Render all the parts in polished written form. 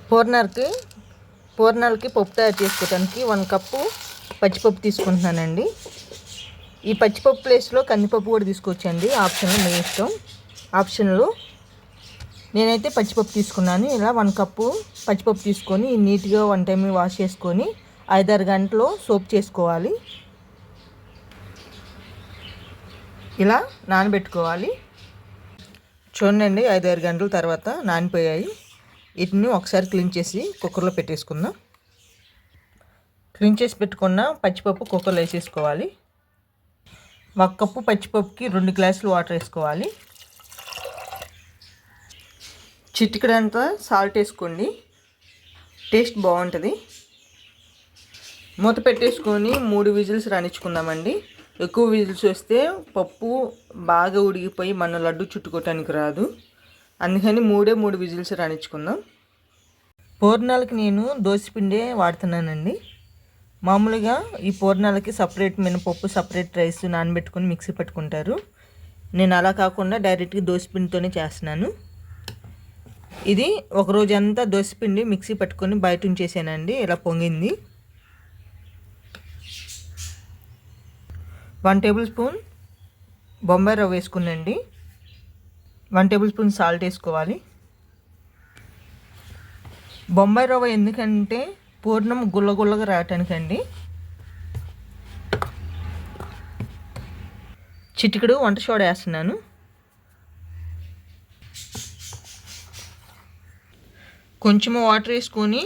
పూర్ణాలకి పూర్ణాలకి పప్పు తయారు చేసుకోవడానికి 1 కప్పు పచ్చిపప్పు తీసుకుంటున్నానండి. ఈ పచ్చిపప్పు ప్లేస్లో కందిపప్పు కూడా తీసుకోవచ్చండి, ఆప్షన్లో మీ ఇష్టం. ఆప్షన్లో నేనైతే పచ్చిపప్పు తీసుకున్నాను. ఇలా 1 కప్పు పచ్చిపప్పు తీసుకొని నీట్గా 1 టైం వాష్ చేసుకొని 5-6 గంటలు సోప్ చేసుకోవాలి. ఇలా నానబెట్టుకోవాలి. చూడండి, 5-6 గంటల తర్వాత నానిపోయాయి. వీటిని ఒకసారి క్లీన్ చేసి కుక్కర్లో పెట్టేసుకుందాం. క్లీన్ చేసి పెట్టుకున్న పచ్చిపప్పు కుక్కర్లో వేసేసుకోవాలి. 1 కప్పు పచ్చిపప్పుకి 2 గ్లాసులు వాటర్ వేసుకోవాలి. చిటికెడంతా సాల్ట్ వేసుకోండి, టేస్ట్ బాగుంటుంది. మూత పెట్టేసుకొని 3 విజిల్స్ రానిచ్చుకుందామండి. ఎక్కువ విజిల్స్ వస్తే పప్పు బాగా ఉడికిపోయి మన లడ్డు చుట్టుకోవటానికి రాదు. అందుకని 3 విజిల్స్ రానిచ్చుకుందాం. పూర్ణాలకి నేను దోసపిండే వాడుతున్నానండి. మామూలుగా ఈ పూర్ణాలకి సపరేట్ మినపప్పు, సపరేట్ రైస్ నానబెట్టుకొని మిక్సీ పెట్టుకుంటారు. నేను అలా కాకుండా డైరెక్ట్గా దోసపిండితోనే చేస్తున్నాను. ఇది ఒక రోజంతా దోసపిండి మిక్సీ పట్టుకొని బయట ఉంచేసానండి. ఇలా పొంగింది. 1 టేబుల్ స్పూన్ బొంబాయి రవ్వ వేసుకునండి. 1 టేబుల్ స్పూన్ సాల్ట్ వేసుకోవాలి. బొంబాయి రవ్వ ఎందుకంటే పూర్ణం గుల్లగుల్లగా రావటానికండి. చిటికెడు వంట సోడా వేస్తున్నాను. కొంచెము వాటర్ వేసుకొని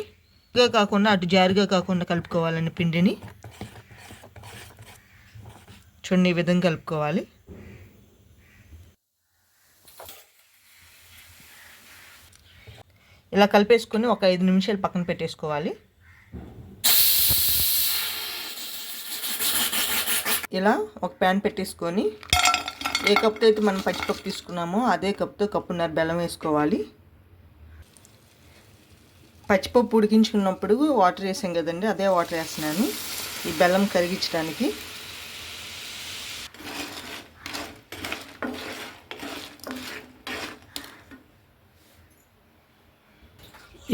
కాకుండా అటు జారుగా కాకుండా కలుపుకోవాలండి పిండిని. చూడండి, ఈ విధంగా కలుపుకోవాలి. ఇలా కలిపేసుకొని ఒక 5 నిమిషాలు పక్కన పెట్టేసుకోవాలి. ఇలా ఒక ప్యాన్ పెట్టేసుకొని ఏ కప్తో అయితే మనం పచ్చిపప్పు తీసుకున్నామో అదే కప్తో కప్పున్నర బెల్లం వేసుకోవాలి. పచ్చిపప్పు ఉడికించుకున్నప్పుడు వాటర్ వేసాం కదండి, అదే వాటర్ వేస్తున్నాను ఈ బెల్లం కరిగించడానికి.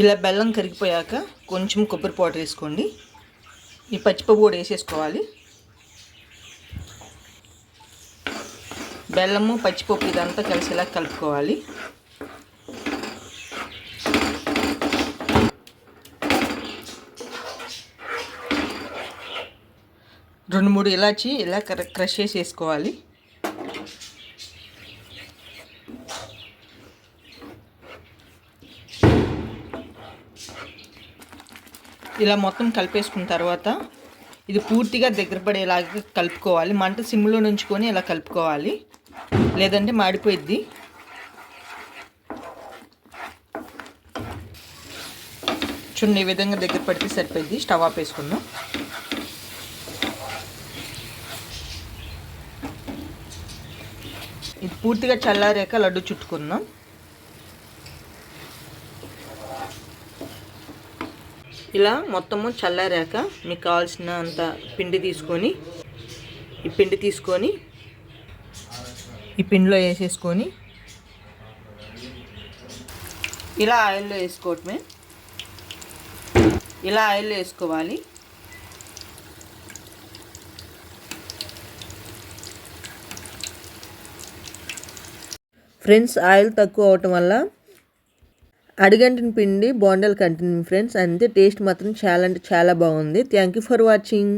ఇలా బెల్లం కరిగిపోయాక కొంచెం కొబ్బరి పౌడర్ వేసుకోండి. ఈ పచ్చిపప్పు కూడా వేసేసుకోవాలి. బెల్లము పచ్చిపప్పు ఇదంతా కలిసేలా కలుపుకోవాలి. రెండు 3 ఇలాచి ఇలా క్రష్ చేసి వేసుకోవాలి. ఇలా మొత్తం కలిపేసుకున్న తర్వాత ఇది పూర్తిగా దగ్గర పడేలాగా కలుపుకోవాలి. మంట సిమ్లో నుంచుకొని ఇలా కలుపుకోవాలి, లేదంటే మాడిపోయిద్ది. చూడండి, ఈ విధంగా దగ్గర పడితే సరిపోయింది. స్టవ్ ఆపేసుకుందాం. ఇది పూర్తిగా చల్లారాక లడ్డు చుట్టుకుందాం. ఇలా మొత్తము చల్లారాక మీకు కావాల్సినంత పిండి తీసుకొని ఈ పిండిలో వేసేసుకొని ఇలా ఆయిల్లో వేసుకోవటమే. ఇలా ఆయిల్లో వేసుకోవాలి. ఫ్రెండ్స్, ఆయిల్ తక్కువ అవటం వల్ల అడుగంటిన పిండి బోండాలు కంటిన్యూ ఫ్రెండ్స్. అంతే, టేస్ట్ మాత్రం చాలా అంటే చాలా బాగుంది. Thank you for watching.